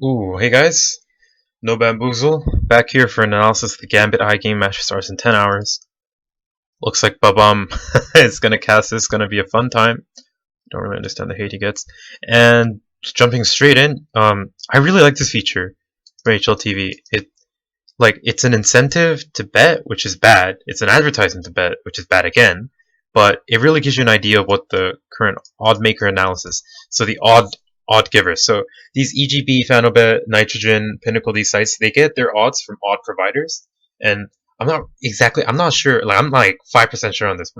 Ooh, hey guys, no bamboozle. Back here for an analysis of the Gambit iGame match starts in 10 hours. Looks like Babam is gonna cast this, gonna be a fun time. Don't really understand the hate he gets. And jumping straight in, I really like this feature for HLTV. It's an incentive to bet, which is bad. It's an advertisement to bet, which is bad again. But it really gives you an idea of what the current odd maker analysis. So the odd givers. So these EGB, Fanobet, Nitrogen, Pinnacle, these sites, they get their odds from odd providers. And I'm not sure. Like I'm like 5% sure on this,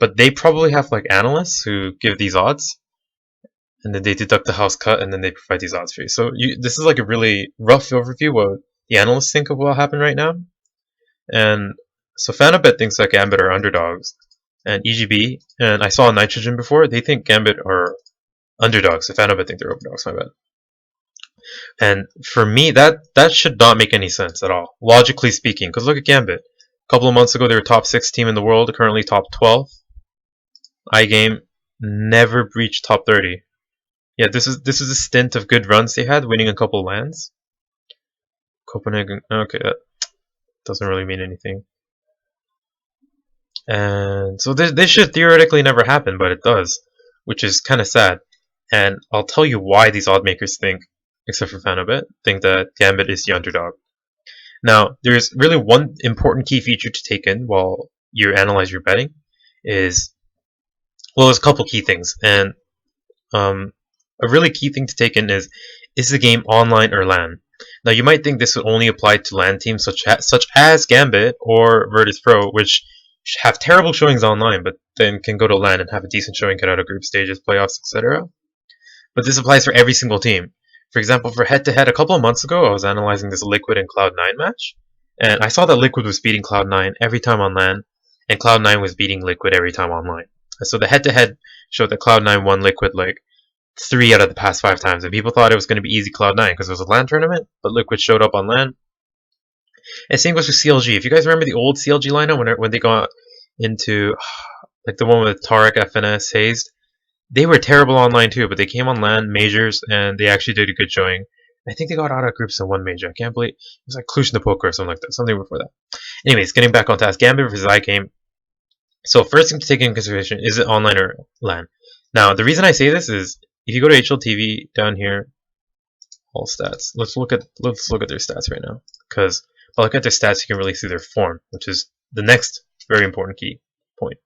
but they probably have like analysts who give these odds, and then they deduct the house cut, and then they provide these odds for you. So this is like a really rough overview what the analysts think of what happened right now. And so Fanabet thinks that Gambit are underdogs, and EGB, and I saw Nitrogen before, they think Gambit are underdogs. So Fanabet think they're underdogs, my bad. And for me, that should not make any sense at all, logically speaking. Because look at Gambit. A couple of months ago, they were top 6 team in the world, currently top 12. iGame never breached top 30. Yeah, this is a stint of good runs they had, winning a couple lands. Copenhagen, okay, that doesn't really mean anything. And so this should theoretically never happen, but it does, which is kind of sad. And I'll tell you why these odd makers think, except for Fanabet, think that Gambit is the underdog. Now, there's really one important key feature to take in while you analyze your betting. There's a couple key things, and a really key thing to take in is the game online or LAN? Now, you might think this would only apply to LAN teams such as Gambit or Virtus Pro, which have terrible showings online, but then can go to LAN and have a decent showing, get out of group stages, playoffs, etc. But this applies for every single team. For example, for head-to-head, a couple of months ago, I was analyzing this Liquid and Cloud9 match, and I saw that Liquid was beating Cloud9 every time on LAN, and Cloud9 was beating Liquid every time online. So the head-to-head showed that Cloud9 won Liquid like 3 out of the past 5 times, and people thought it was going to be easy Cloud9 because it was a LAN tournament, but Liquid showed up on LAN. And same goes with CLG. If you guys remember the old CLG lineup when they got into like the one with Tarek, FNS, Hazed, they were terrible online too, but they came on LAN majors and they actually did a good showing. I think they got out of groups in one major. I can't believe it was like Cluj Napoca or something like that. Something before that. Anyways, getting back on task. Gambit versus iGame. So first thing to take into consideration is it online or LAN. Now the reason I say this is if you go to HLTV down here, all stats. Let's look at their stats right now because by looking at their stats, you can really see their form, which is the next very important key point.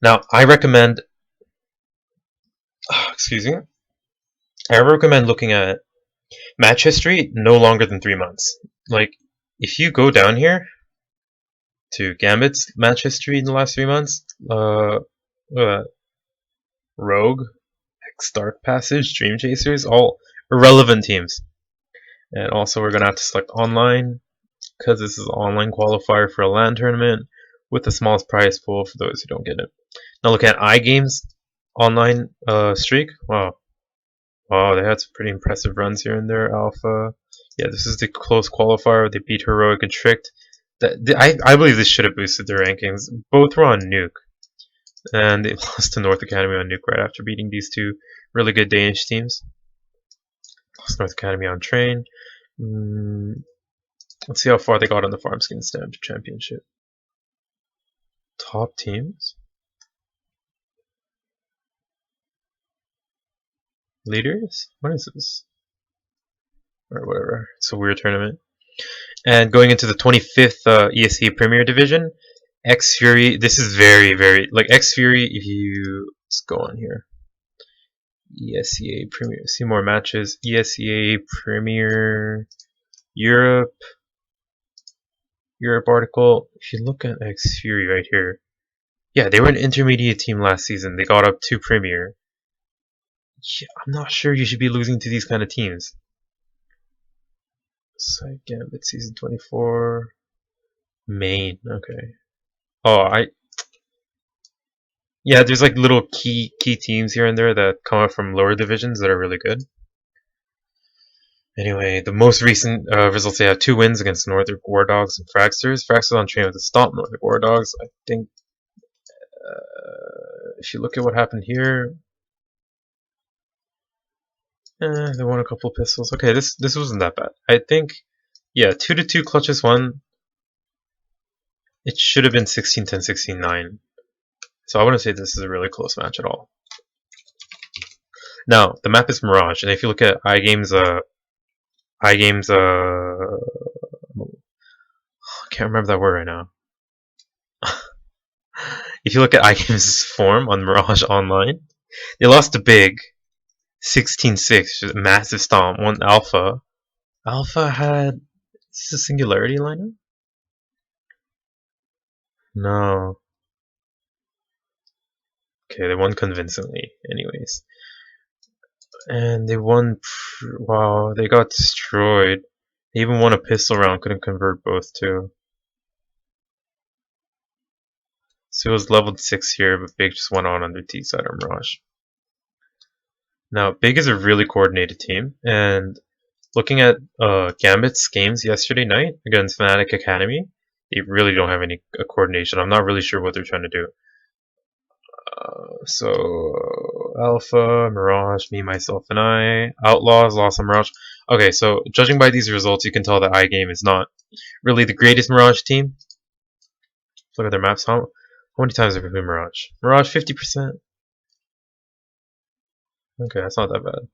Now I recommend excuse me. I recommend looking at match history no longer than 3 months. Like, if you go down here to Gambit's match history in the last 3 months, Rogue, X Dark Passage, Dream Chasers, all irrelevant teams. And also, we're gonna have to select online because this is an online qualifier for a LAN tournament with the smallest prize pool for those who don't get it. Now, look at iGame's online streak. Wow. Oh, they had some pretty impressive runs here and there. Alpha. Yeah, this is the close qualifier. They beat Heroic and Tricked. I believe this should have boosted their rankings. Both were on Nuke. And they lost to North Academy on Nuke right after beating these two really good Danish teams. Lost North Academy on Train. Let's see how far they got on the Farm Skin Stamp Championship. Top teams? Leaders? What is this? Or whatever. It's a weird tournament. And going into the 25th ESEA Premier Division, X Fury. This is very, very like X Fury. If you let's go on here, ESEA Premier. See more matches. ESEA Premier Europe. Europe article. If you look at X Fury right here, yeah, they were an intermediate team last season. They got up to Premier. Yeah, I'm not sure you should be losing to these kind of teams. Side Gambit season 24. Main. Okay. Oh, yeah, there's like little key teams here and there that come up from lower divisions that are really good. Anyway, the most recent results, they have 2 wins against Northern War Dogs and Fragsters. Fragsters on train with the stomp Northern War Dogs. I think if you look at what happened here, They won a couple pistols. Okay, this wasn't that bad. I think, yeah, 2-2 clutches won. It should have been 16-10, 16-9. So I wouldn't say this is a really close match at all. Now, the map is Mirage, and if you look at iGame's, I can't remember that word right now. If you look at iGame's form on Mirage Online, they lost to Big 16-6, massive stomp. One Alpha. Alpha had. Is this a Singularity lineup? No. Okay, they won convincingly, anyways. And they won. Wow, they got destroyed. They even won a pistol round, couldn't convert both, too. So it was leveled 6 here, but Big just went on under T side on Mirage. Now, Big is a really coordinated team, and looking at Gambit's games yesterday night against Fnatic Academy, they really don't have any coordination. I'm not really sure what they're trying to do. So Alpha, Mirage, me, myself, and I. Outlaws lost on Mirage. Okay, so judging by these results, you can tell that iGame is not really the greatest Mirage team. Look at their maps. How many times have we played Mirage? Mirage 50%. Okay, that's not that bad.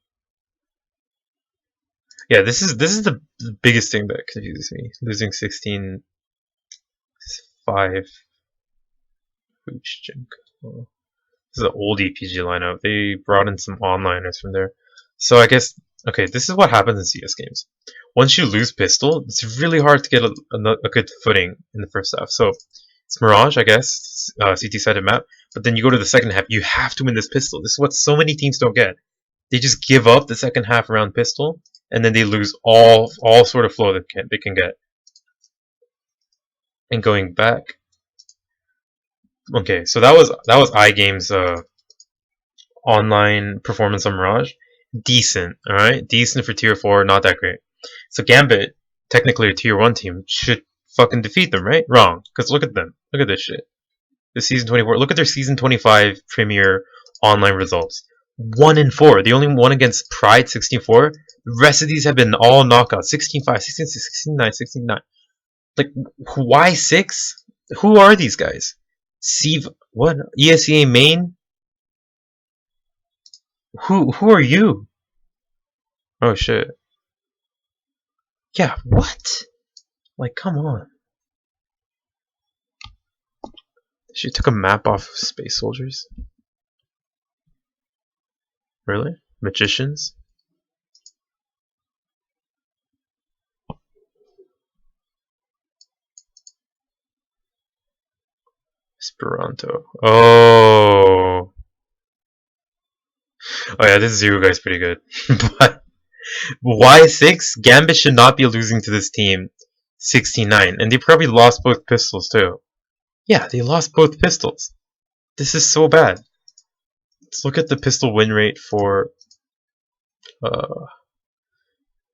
Yeah, this is the biggest thing that confuses me. Losing 16-5. Hooch Jinko. This is an old EPG lineup. They brought in some onliners from there. So I guess, okay, this is what happens in CS games. Once you lose pistol, it's really hard to get a good footing in the first half. So it's Mirage, I guess, CT-sided map. But then you go to the second half, you have to win this pistol. This is what so many teams don't get. They just give up the second half around pistol, and then they lose all sort of flow that they can get. And going back, okay, so that was iGame's online performance on Mirage. Decent, all right, decent for tier 4, not that great. So Gambit, technically a tier 1 team, should fucking defeat them, right? Wrong, because look at them, look at this shit. The season 24, look at their season 25 premier online results. 1-4. They only won against Pride 16-4. The rest of these have been all knockouts. 16-5, 16-6, 16-9, 16-9. Like, why 6? Who are these guys? Steve, what? ESEA main? Who are you? Oh shit. Yeah, what? Like, come on. She took a map off of Space Soldiers? Really? Magicians? Esperanto. Oh. Oh yeah, this Zero guy's pretty good. But why 6? Gambit should not be losing to this team 16-9. And they probably lost both pistols too. Yeah, they lost both pistols. This is so bad. Let's look at the pistol win rate for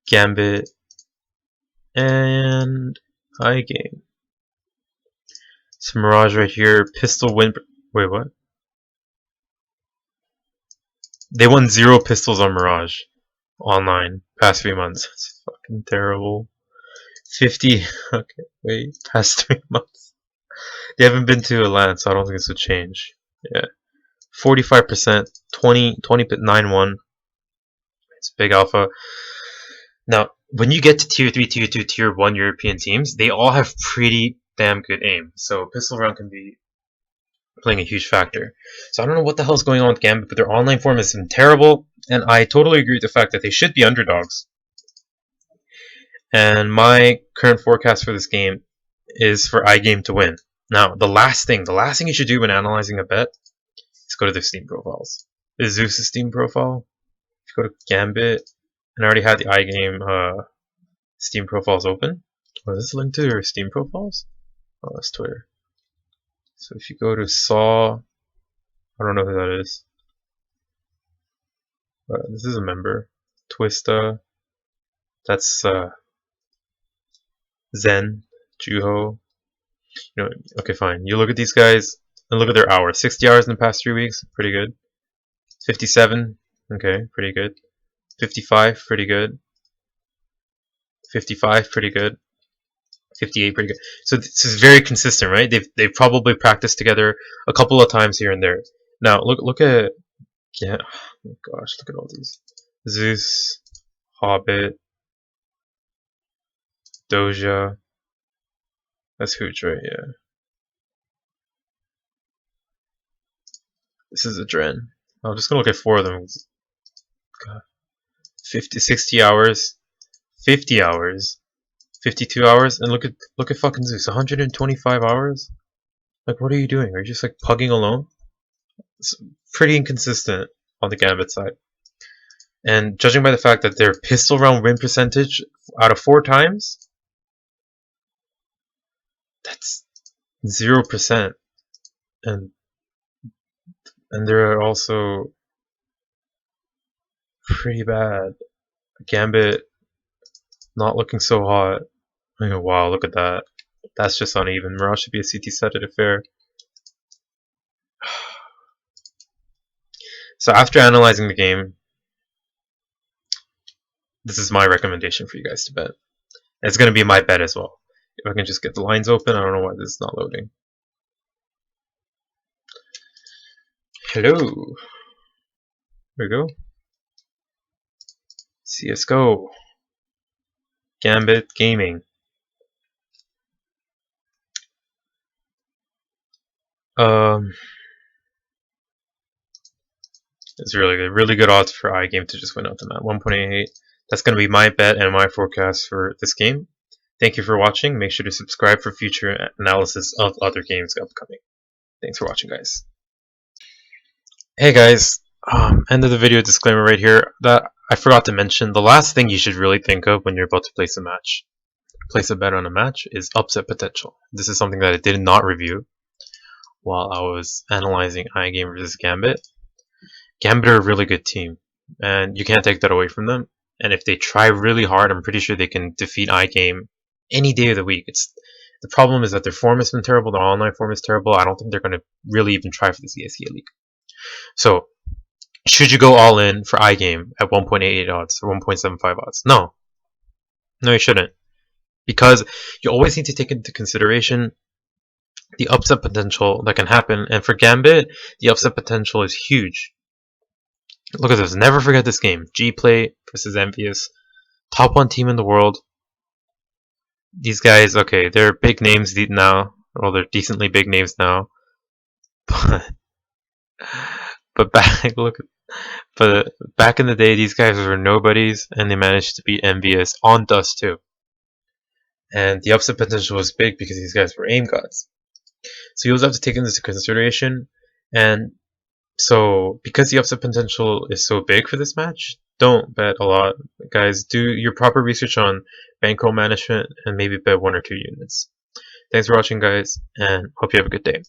Gambit and iGame. So Mirage right here, pistol win. Wait, what? They won 0 pistols on Mirage online past 3 months. It's fucking terrible. 50. Okay, wait, past 3 months. They haven't been to Atlanta, so I don't think this would change. Yeah. 45%, 9-1. It's big alpha. Now, when you get to tier 3, tier 2, tier 1 European teams, they all have pretty damn good aim. So pistol round can be playing a huge factor. So I don't know what the hell's going on with Gambit, but their online form has been terrible, and I totally agree with the fact that they should be underdogs. And my current forecast for this game is for iGame to win. Now, the last thing you should do when analyzing a bet is go to their Steam profiles. Is Zeus' Steam profile? If you go to Gambit, and I already had the iGame Steam profiles open. Oh, is this linked to their Steam profiles? Oh, that's Twitter. So if you go to Saw, I don't know who that is. This is a member. Twista. That's Zen, Juho. You know, okay, fine. You look at these guys and look at their hours. 60 hours in the past 3 weeks, pretty good. 57, okay, pretty good. 55, pretty good. 55, pretty good. 58, pretty good. So this is very consistent, right? They've probably practiced together a couple of times here and there. Now look at, yeah, oh my gosh, look at all these. Zeus, Hobbit, Doja. That's Hooch, right? Yeah. This is a Dren. I'm just gonna look at 4 of them. God. 50, 60 hours, 50 hours, 52 hours, and look at fucking Zeus. 125 hours. Like, what are you doing? Are you just like pugging alone? It's pretty inconsistent on the Gambit side. And judging by the fact that their pistol round win percentage out of 4 times, that's 0%. And they're also pretty bad. Gambit not looking so hot. I go, wow, look at that. That's just uneven. Mirage should be a CT set at a fair. So after analyzing the game, this is my recommendation for you guys to bet. It's going to be my bet as well. If I can just get the lines open, I don't know why this is not loading. Hello. Here we go. CSGO. Gambit Gaming. It's really good odds for iGame to just win out the map. 1.88. That's going to be my bet and my forecast for this game. Thank you for watching. Make sure to subscribe for future analysis of other games upcoming. Thanks for watching, guys. Hey guys, end of the video disclaimer right here. That I forgot to mention. The last thing you should really think of when you're about to place a bet on a match, is upset potential. This is something that I did not review while I was analyzing iGame versus Gambit. Gambit are a really good team, and you can't take that away from them. And if they try really hard, I'm pretty sure they can defeat iGame any day of the week. The problem is that their form has been terrible, their online form is terrible. I don't think they're going to really even try for the CSGA League. So, should you go all in for iGame at 1.88 odds or 1.75 odds? No. No, you shouldn't. Because you always need to take into consideration the upset potential that can happen. And for Gambit, the upset potential is huge. Look at this. Never forget this game. G-Play versus Envious. Top 1 team in the world. These guys, okay, they're big names now. Well, they're decently big names now. But back in the day, these guys were nobodies, and they managed to beat Envious on Dust too. And the upset potential was big because these guys were aim gods. So you also have to take into consideration. And so, because the upset potential is so big for this match, don't bet a lot. Guys, do your proper research on bankroll management and maybe bet 1 or 2 units. Thanks for watching, guys, and hope you have a good day.